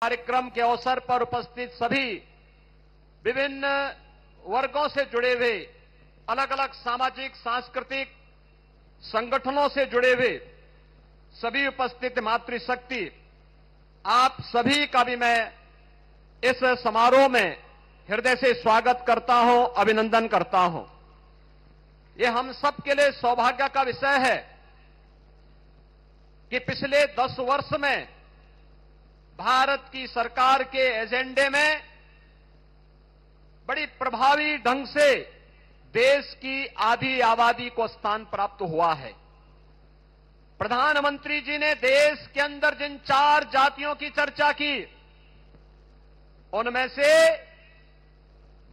कार्यक्रम के अवसर पर उपस्थित सभी विभिन्न वर्गों से जुड़े हुए, अलग अलग सामाजिक सांस्कृतिक संगठनों से जुड़े हुए सभी उपस्थित मातृशक्ति, आप सभी का भी मैं इस समारोह में हृदय से स्वागत करता हूं, अभिनंदन करता हूं। ये हम सब के लिए सौभाग्य का विषय है कि पिछले 10 वर्ष में भारत की सरकार के एजेंडे में बड़ी प्रभावी ढंग से देश की आधी आबादी को स्थान प्राप्त हुआ है। प्रधानमंत्री जी ने देश के अंदर जिन 4 जातियों की चर्चा की, उनमें से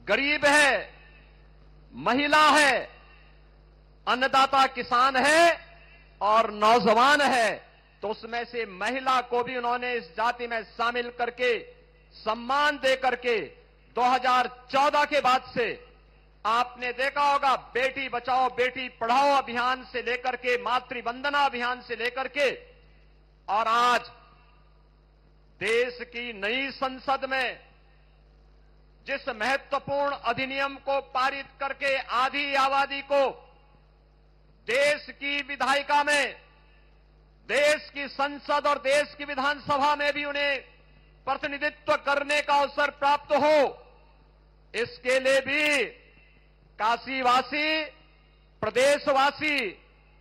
गरीब है, महिला है, अन्नदाता किसान है और नौजवान है, तो उसमें से महिला को भी उन्होंने इस जाति में शामिल करके सम्मान दे करके 2014 के बाद से आपने देखा होगा, बेटी बचाओ बेटी पढ़ाओ अभियान से लेकर के मातृ वंदना अभियान से लेकर के और आज देश की नई संसद में जिस महत्वपूर्ण अधिनियम को पारित करके आधी आबादी को देश की विधायिका में, देश की संसद और देश की विधानसभा में भी उन्हें प्रतिनिधित्व करने का अवसर प्राप्त हो, इसके लिए भी काशीवासी, प्रदेशवासी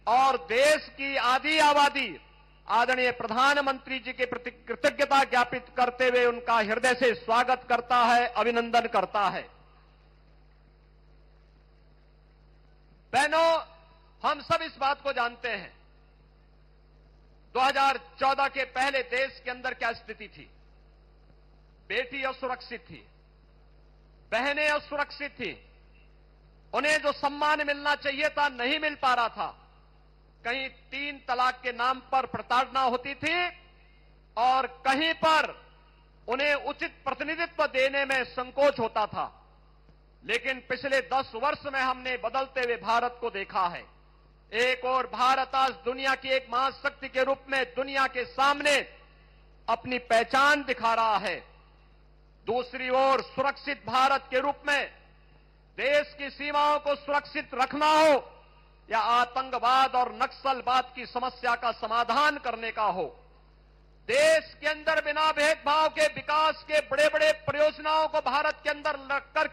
और देश की आधी आबादी आदरणीय प्रधानमंत्री जी के प्रति कृतज्ञता ज्ञापित करते हुए उनका हृदय से स्वागत करता है, अभिनंदन करता है। बहनों, हम सब इस बात को जानते हैं, 2014 के पहले देश के अंदर क्या स्थिति थी। बेटी असुरक्षित थी, बहनें असुरक्षित थी, उन्हें जो सम्मान मिलना चाहिए था नहीं मिल पा रहा था। कहीं 3 तलाक के नाम पर प्रताड़ना होती थी और कहीं पर उन्हें उचित प्रतिनिधित्व देने में संकोच होता था। लेकिन पिछले 10 वर्ष में हमने बदलते हुए भारत को देखा है। एक और भारत आज दुनिया की एक महाशक्ति के रूप में दुनिया के सामने अपनी पहचान दिखा रहा है। दूसरी ओर सुरक्षित भारत के रूप में देश की सीमाओं को सुरक्षित रखना हो या आतंकवाद और नक्सलवाद की समस्या का समाधान करने का हो, देश के अंदर बिना भेदभाव के विकास के बड़े बड़े परियोजनाओं को भारत के अंदर कर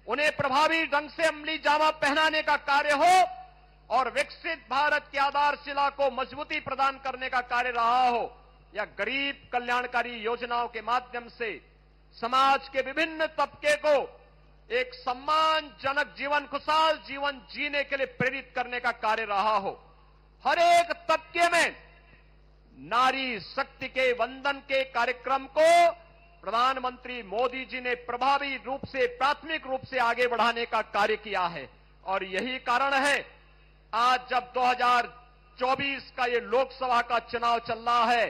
उन्हें प्रभावी ढंग से अमली जामा पहनाने का कार्य हो और विकसित भारत की आधारशिला को मजबूती प्रदान करने का कार्य रहा हो, या गरीब कल्याणकारी योजनाओं के माध्यम से समाज के विभिन्न तबके को एक सम्मानजनक जीवन, खुशहाल जीवन जीने के लिए प्रेरित करने का कार्य रहा हो। हर एक तबके में नारी शक्ति के वंदन के कार्यक्रम को प्रधानमंत्री मोदी जी ने प्रभावी रूप से, प्राथमिक रूप से आगे बढ़ाने का कार्य किया है। और यही कारण है आज जब 2024 का ये लोकसभा का चुनाव चल रहा है,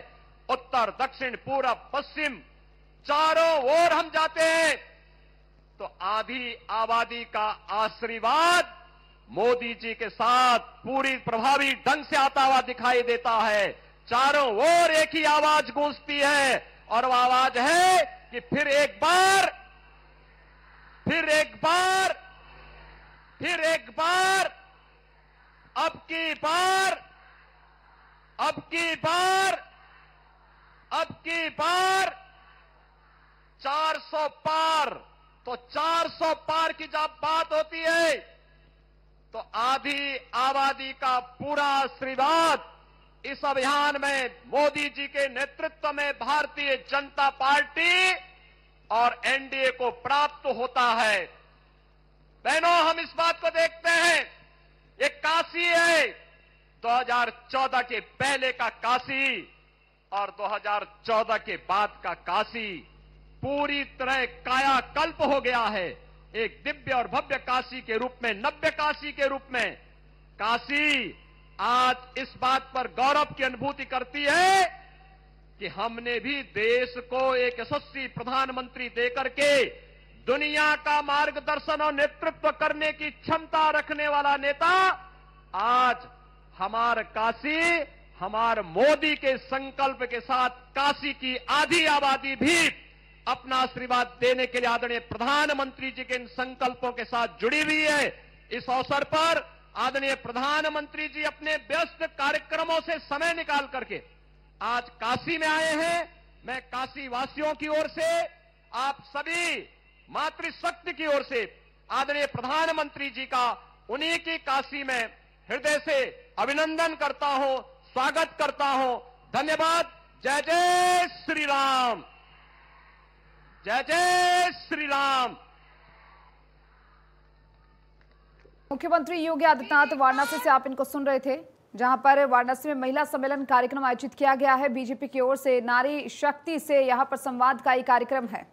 उत्तर, दक्षिण, पूर्व, पश्चिम चारों ओर हम जाते हैं तो आधी आबादी का आशीर्वाद मोदी जी के साथ पूरी प्रभावी ढंग से आता हुआ दिखाई देता है। चारों ओर एक ही आवाज गूंजती है और वह आवाज है कि फिर एक बार, फिर एक बार, फिर एक बार, अब की बार, अब की बार, अब की बार 400 पार। तो 400 पार की जब बात होती है तो आधी आबादी का पूरा आशीर्वाद इस अभियान में मोदी जी के नेतृत्व में भारतीय जनता पार्टी और एनडीए को प्राप्त होता है। बहनों, हम इस बात को देखते हैं, ये काशी है 2014 के पहले का काशी और 2014 के बाद का काशी पूरी तरह कायाकल्प हो गया है। एक दिव्य और भव्य काशी के रूप में, नव्य काशी के रूप में काशी आज इस बात पर गौरव की अनुभूति करती है कि हमने भी देश को एक यशस्वी प्रधानमंत्री देकर के दुनिया का मार्गदर्शन और नेतृत्व करने की क्षमता रखने वाला नेता आज हमारा काशी, हमारे मोदी के संकल्प के साथ काशी की आधी आबादी भी अपना आशीर्वाद देने के लिए आदरणीय प्रधानमंत्री जी के इन संकल्पों के साथ जुड़ी हुई है। इस अवसर पर आदरणीय प्रधानमंत्री जी अपने व्यस्त कार्यक्रमों से समय निकाल करके आज काशी में आए हैं। मैं काशी वासियों की ओर से, आप सभी मातृशक्ति की ओर से आदरणीय प्रधानमंत्री जी का उन्हीं की काशी में हृदय से अभिनंदन करता हूं, स्वागत करता हूं। धन्यवाद। जय जय श्री राम, जय जय श्री राम। मुख्यमंत्री योगी आदित्यनाथ वाराणसी से आप इनको सुन रहे थे, जहां पर वाराणसी में महिला सम्मेलन कार्यक्रम आयोजित किया गया है। बीजेपी की ओर से नारी शक्ति से यहां पर संवाद का ये कार्यक्रम है।